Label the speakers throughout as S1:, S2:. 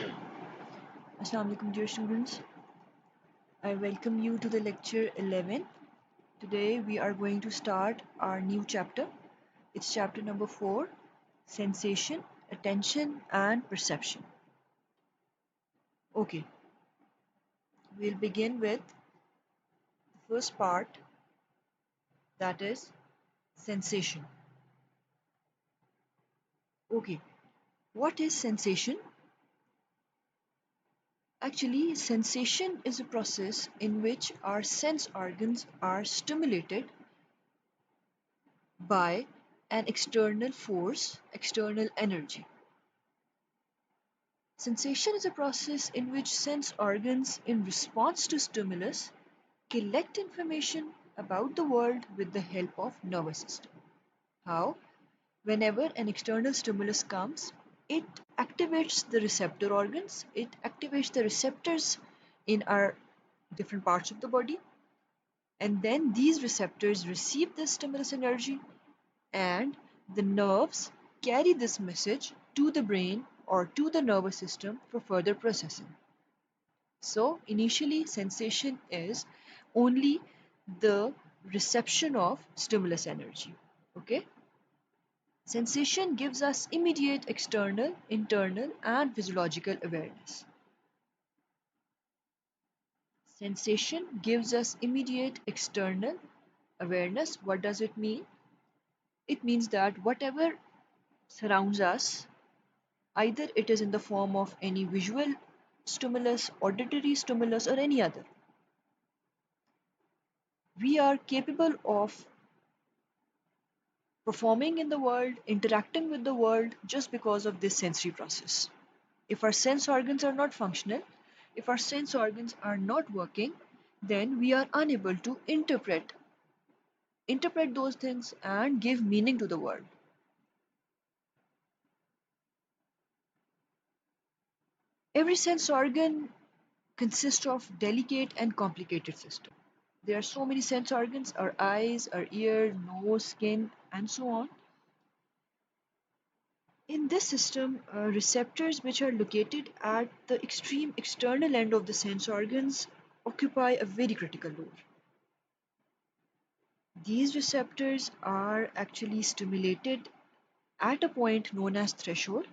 S1: Assalamu alaikum dear students. I welcome you to the lecture 11. Today we are going to start our new chapter. It's chapter number 4, Sensation, Attention and Perception. Okay, we'll begin with the first part, that is sensation. Okay, what is sensation? Actually, sensation is a process in which our sense organs are stimulated by an external force, external energy. Sensation is a process in which sense organs, in response to stimulus, collect information about the world with the help of nervous system. How? Whenever an external stimulus comes, it activates the receptor organs, it activates the receptors in our different parts of the body, and then these receptors receive this stimulus energy and the nerves carry this message to the brain or to the nervous system for further processing. So, initially, sensation is only the reception of stimulus energy. Okay? Sensation gives us immediate external, internal, and physiological awareness. Sensation gives us immediate external awareness. What does it mean? It means that whatever surrounds us, either it is in the form of any visual stimulus, auditory stimulus, or any other, we are capable of performing in the world, interacting with the world just because of this sensory process. If our sense organs are not functional, if our sense organs are not working, then we are unable to interpret those things and give meaning to the world. Every sense organ consists of delicate and complicated system. There are so many sense organs, our eyes, our ears, nose, skin, and so on. In this system, receptors which are located at the extreme external end of the sense organs occupy a very critical role. These receptors are actually stimulated at a point known as threshold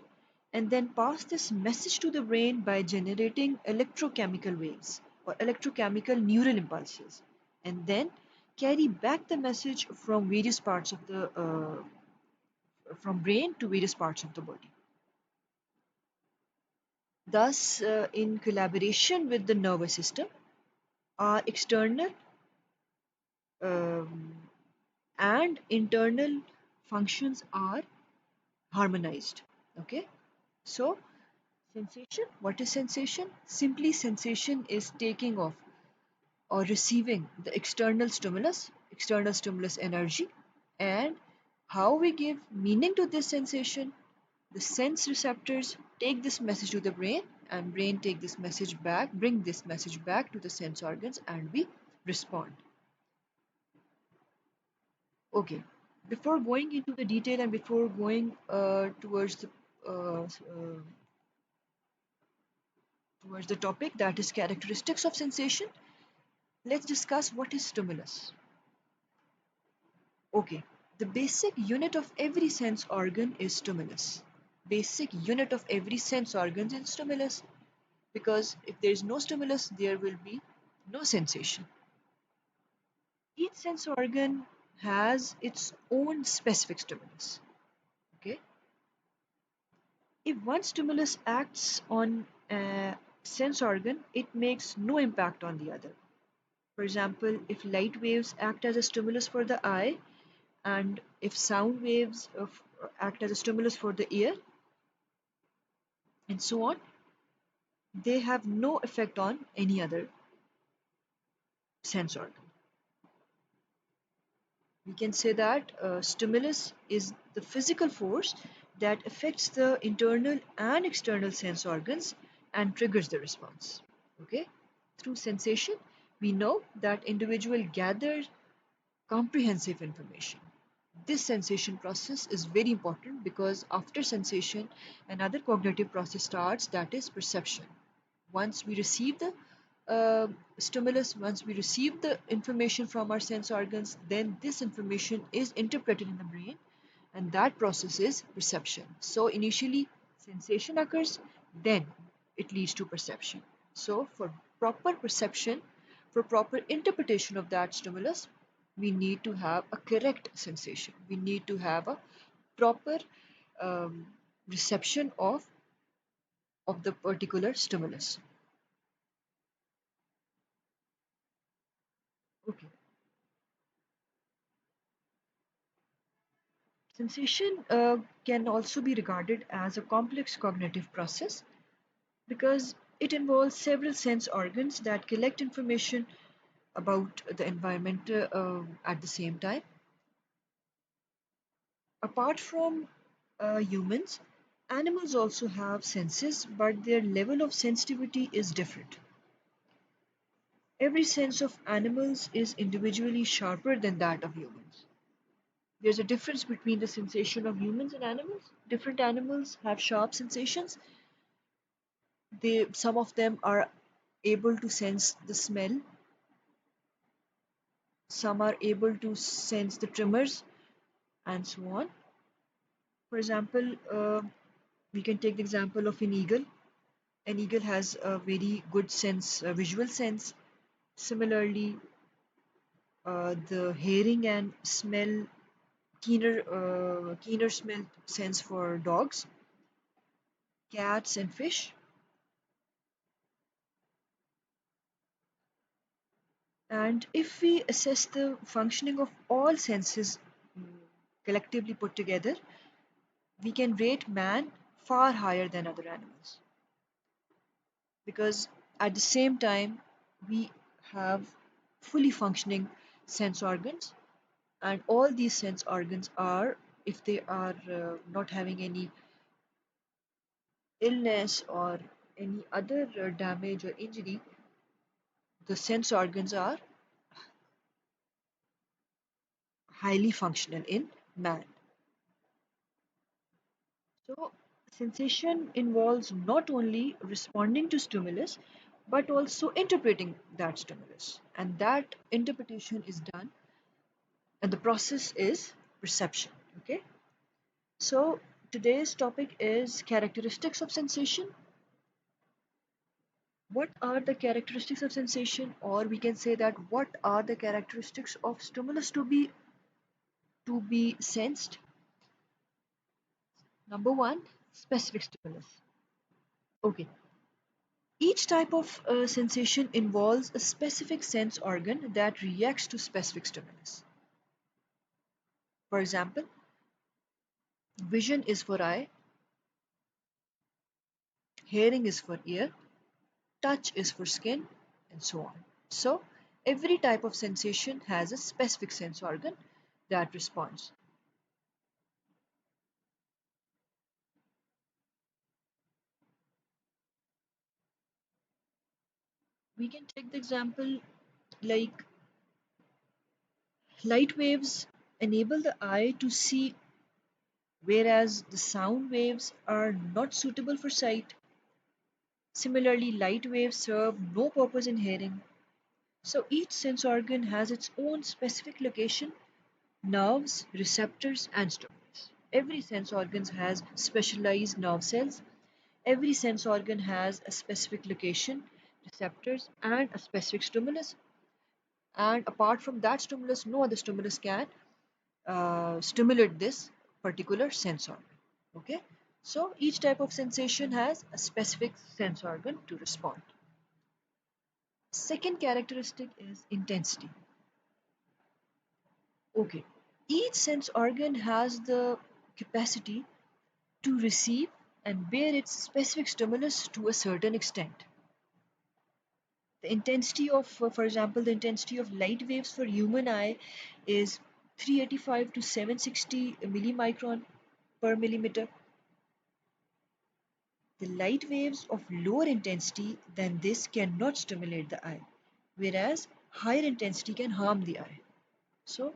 S1: and then pass this message to the brain by generating electrochemical waves or electrochemical neural impulses and then carry back the message from various parts of the from brain to various parts of the body. Thus, in collaboration with the nervous system, our external um, and internal functions are harmonized. Okay, so sensation, what is sensation? Simply, sensation is taking off or receiving the external stimulus energy, and how we give meaning to this sensation. The sense receptors take this message to the brain and brain take this message back, bring this message back to the sense organs and we respond. Okay, before going into the detail and before going towards the topic, that is characteristics of sensation, let's discuss what is stimulus. Okay, the basic unit of every sense organ is stimulus. Basic unit of every sense organ is stimulus, because if there is no stimulus, there will be no sensation. Each sense organ has its own specific stimulus. Okay, if one stimulus acts on a sense organ, it makes no impact on the other. For example, if light waves act as a stimulus for the eye, and if sound waves act as a stimulus for the ear, and so on, they have no effect on any other sense organ. We can say that stimulus is the physical force that affects the internal and external sense organs and triggers the response. Okay, through sensation, we know that individual gather comprehensive information. This sensation process is very important because after sensation, another cognitive process starts, that is perception. Once we receive the stimulus, once we receive the information from our sense organs, then this information is interpreted in the brain, and that process is perception. So initially sensation occurs, then it leads to perception. So for proper perception, for proper interpretation of that stimulus, we need to have a correct sensation. We need to have a proper um, reception of the particular stimulus. Okay. Sensation can also be regarded as a complex cognitive process because it involves several sense organs that collect information about the environment at the same time. Apart from humans, animals also have senses, but their level of sensitivity is different. Every sense of animals is individually sharper than that of humans. There's a difference between the sensation of humans and animals. Different animals have sharp sensations. Some of them are able to sense the smell, some are able to sense the tremors, and so on. For example, we can take the example of an eagle. An eagle has a very good sense, visual sense. Similarly, the hearing and smell, keener smell sense for dogs, cats, and fish. And if we assess the functioning of all senses mm, collectively put together, we can rate man far higher than other animals because at the same time we have fully functioning sense organs, and all these sense organs are, if they are not having any illness or any other damage or injury, the sense organs are highly functional in man. So sensation involves not only responding to stimulus but also interpreting that stimulus, and that interpretation is done, and the process is perception. Okay, so today's topic is characteristics of sensation. What are the characteristics of sensation, or we can say that what are the characteristics of stimulus to be sensed? Number one, specific stimulus. Okay, each type of sensation involves a specific sense organ that reacts to specific stimulus. For example, vision is for eye, hearing is for ear, touch is for skin, and so on. So, every type of sensation has a specific sense organ that responds. We can take the example like light waves enable the eye to see, whereas the sound waves are not suitable for sight. Similarly, light waves serve no purpose in hearing. So each sense organ has its own specific location, nerves, receptors, and stimulus. Every sense organ has specialized nerve cells. Every sense organ has a specific location, receptors, and a specific stimulus. And apart from that stimulus, no other stimulus can stimulate this particular sense organ. Okay, so each type of sensation has a specific sense organ to respond. Second characteristic is intensity. Okay, each sense organ has the capacity to receive and bear its specific stimulus to a certain extent. The intensity of, for example, the intensity of light waves for human eye is 385 to 760 millimicron per millimeter. The light waves of lower intensity than this cannot stimulate the eye, whereas higher intensity can harm the eye. So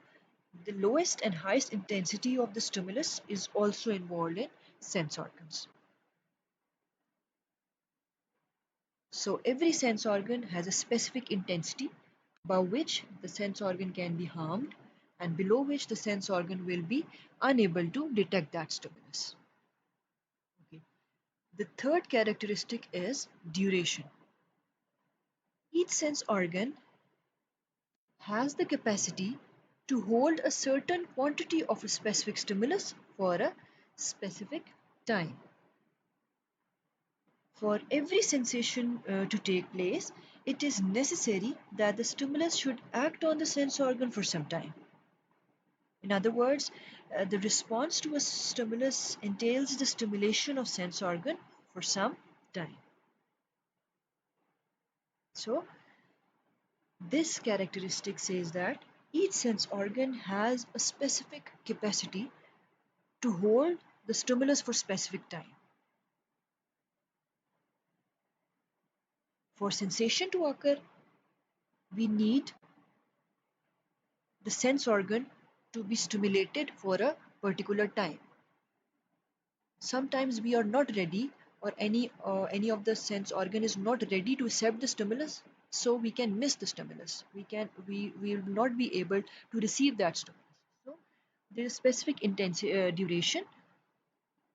S1: The lowest and highest intensity of the stimulus is also involved in sense organs. So every sense organ has a specific intensity above which the sense organ can be harmed and below which the sense organ will be unable to detect that stimulus. Okay. The third characteristic is duration. Each sense organ has the capacity to hold a certain quantity of a specific stimulus for a specific time. For every sensation to take place, it is necessary that the stimulus should act on the sense organ for some time. In other words, the response to a stimulus entails the stimulation of sense organ for some time. So, this characteristic says that each sense organ has a specific capacity to hold the stimulus for specific time. For sensation to occur, we need the sense organ to be stimulated for a particular time. Sometimes we are not ready, or any of the sense organ is not ready to accept the stimulus, so we can miss the stimulus. We will not be able to receive that stimulus. So there is specific intensity duration,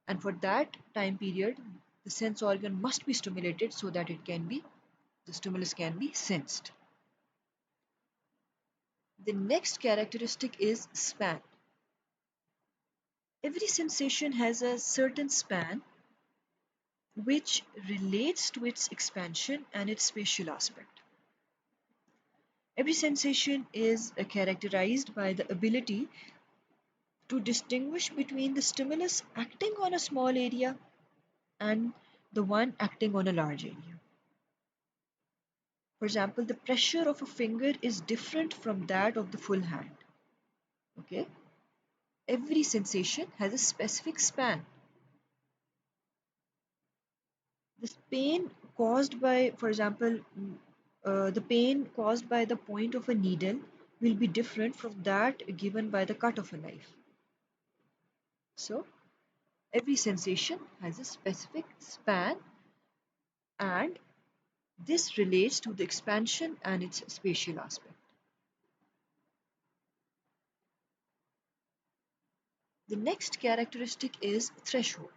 S1: and for that time period, the sense organ must be stimulated so that the stimulus can be sensed. The next characteristic is span. Every sensation has a certain span which relates to its expansion and its spatial aspect. Every sensation is characterized by the ability to distinguish between the stimulus acting on a small area and the one acting on a large area. For example, the pressure of a finger is different from that of the full hand. Okay? Every sensation has a specific span. This pain caused by, for example, the pain caused by the point of a needle will be different from that given by the cut of a knife. So, every sensation has a specific span, and this relates to the expansion and its spatial aspect. The next characteristic is threshold.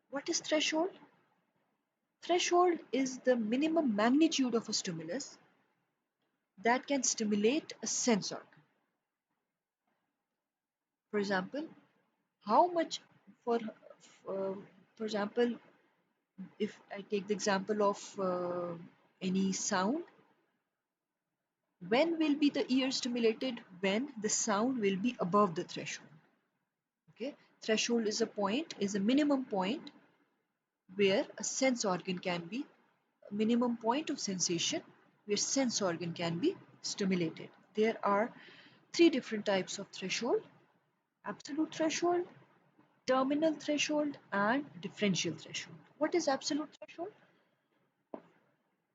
S1: What is threshold? Threshold is the minimum magnitude of a stimulus that can stimulate a sense organ. For example, how much for uh, for example, if I take the example of any sound, when will be the ear stimulated? When the sound will be above the threshold. Okay, threshold is a minimum point where a sense organ can be, a minimum point of sensation where sense organ can be stimulated. There are three different types of threshold: absolute threshold, terminal threshold, and differential threshold. What is absolute threshold?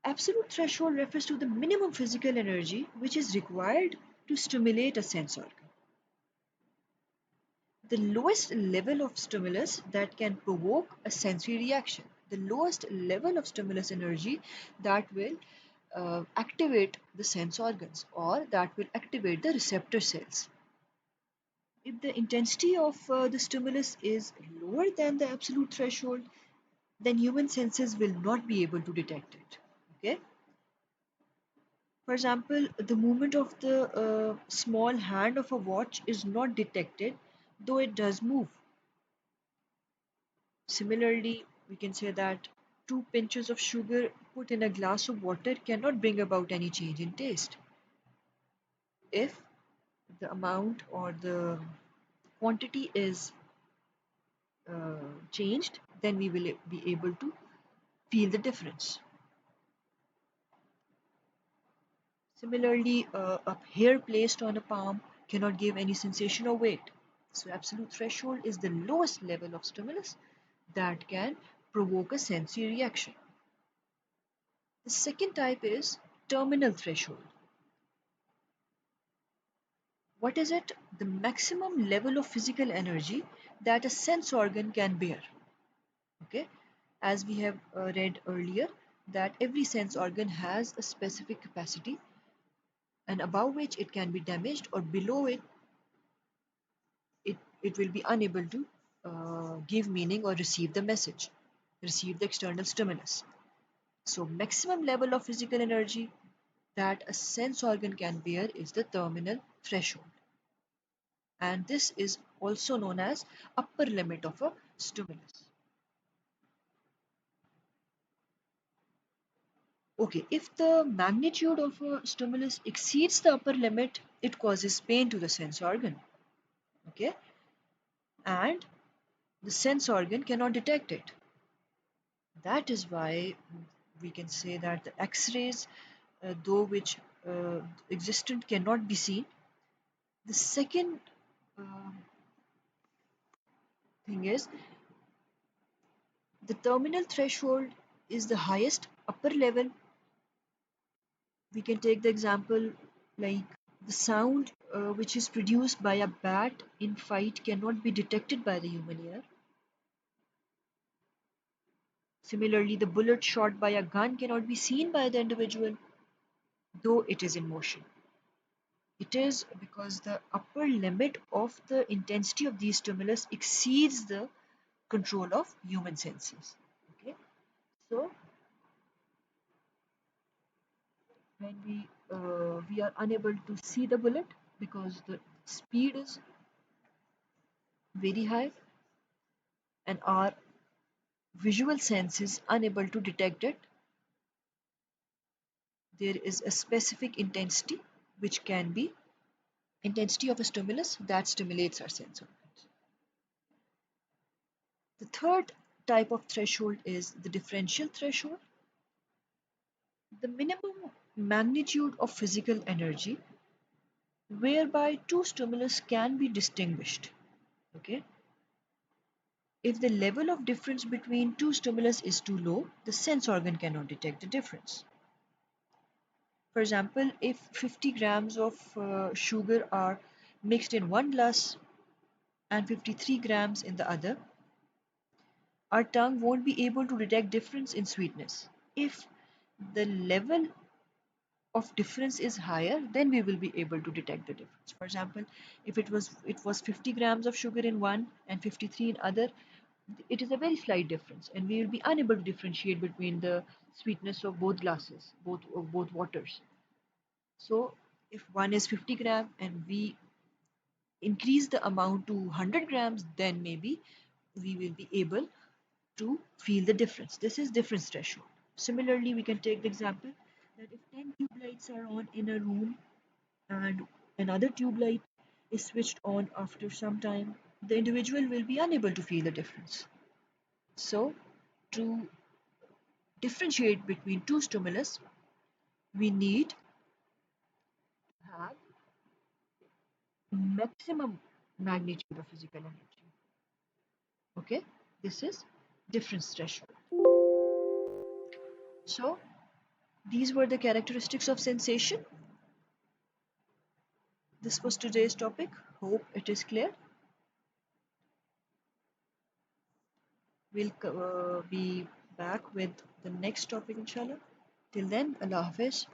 S1: Absolute threshold refers to the minimum physical energy which is required to stimulate a sense organ. The lowest level of stimulus that can provoke a sensory reaction, the lowest level of stimulus energy that will activate the sense organs or that will activate the receptor cells. If the intensity of the stimulus is lower than the absolute threshold, then human senses will not be able to detect it. Okay. For example, the movement of the small hand of a watch is not detected, though it does move. Similarly, we can say that 2 pinches of sugar put in a glass of water cannot bring about any change in taste. If the amount or the quantity is changed, then we will be able to feel the difference. Similarly, a hair placed on a palm cannot give any sensation or weight. So, absolute threshold is the lowest level of stimulus that can provoke a sensory reaction. The second type is terminal threshold. What is it? The maximum level of physical energy that a sense organ can bear. Okay, as we have read earlier, that every sense organ has a specific capacity, and above which it can be damaged, or below it, it will be unable to give meaning or receive the message, receive the external stimulus. So, maximum level of physical energy that a sense organ can bear is the terminal threshold, and this is also known as upper limit of a stimulus. Okay, if the magnitude of a stimulus exceeds the upper limit, it causes pain to the sense organ. Okay, and the sense organ cannot detect it. That is why we can say that the X-rays, though which existent, cannot be seen. The second uh, thing is, the terminal threshold is the highest upper level. We can take the example like the sound which is produced by a bat in fight cannot be detected by the human ear. Similarly, the bullet shot by a gun cannot be seen by the individual, though it is in motion. It is because the upper limit of the intensity of these stimulus exceeds the control of human senses. Okay, so when we are unable to see the bullet because the speed is very high and our visual sense is unable to detect it, there is a specific intensity which can be intensity of a stimulus that stimulates our sense organs. The third type of threshold is the differential threshold, the minimum magnitude of physical energy whereby two stimulus can be distinguished. Okay, if the level of difference between two stimulus is too low, the sense organ cannot detect the difference. For example, if 50 grams of sugar are mixed in one glass and 53 grams in the other, our tongue won't be able to detect difference in sweetness. If the level of difference is higher, then we will be able to detect the difference. For example, if it was 50 grams of sugar in one and 53 in other, it is a very slight difference, and we will be unable to differentiate between the sweetness of both glasses, both waters. So, if one is 50 gram and we increase the amount to 100 grams, then maybe we will be able to feel the difference. This is difference threshold. Similarly, we can take the example that if 10 tube lights are on in a room and another tube light is switched on after some time, the individual will be unable to feel the difference. So, to differentiate between two stimulus, we need to have maximum magnitude of physical energy. Okay, this is difference threshold. So, these were the characteristics of sensation. This was today's topic. Hope it is clear. We'll be back with the next topic, inshallah. Till then, Allah Hafiz.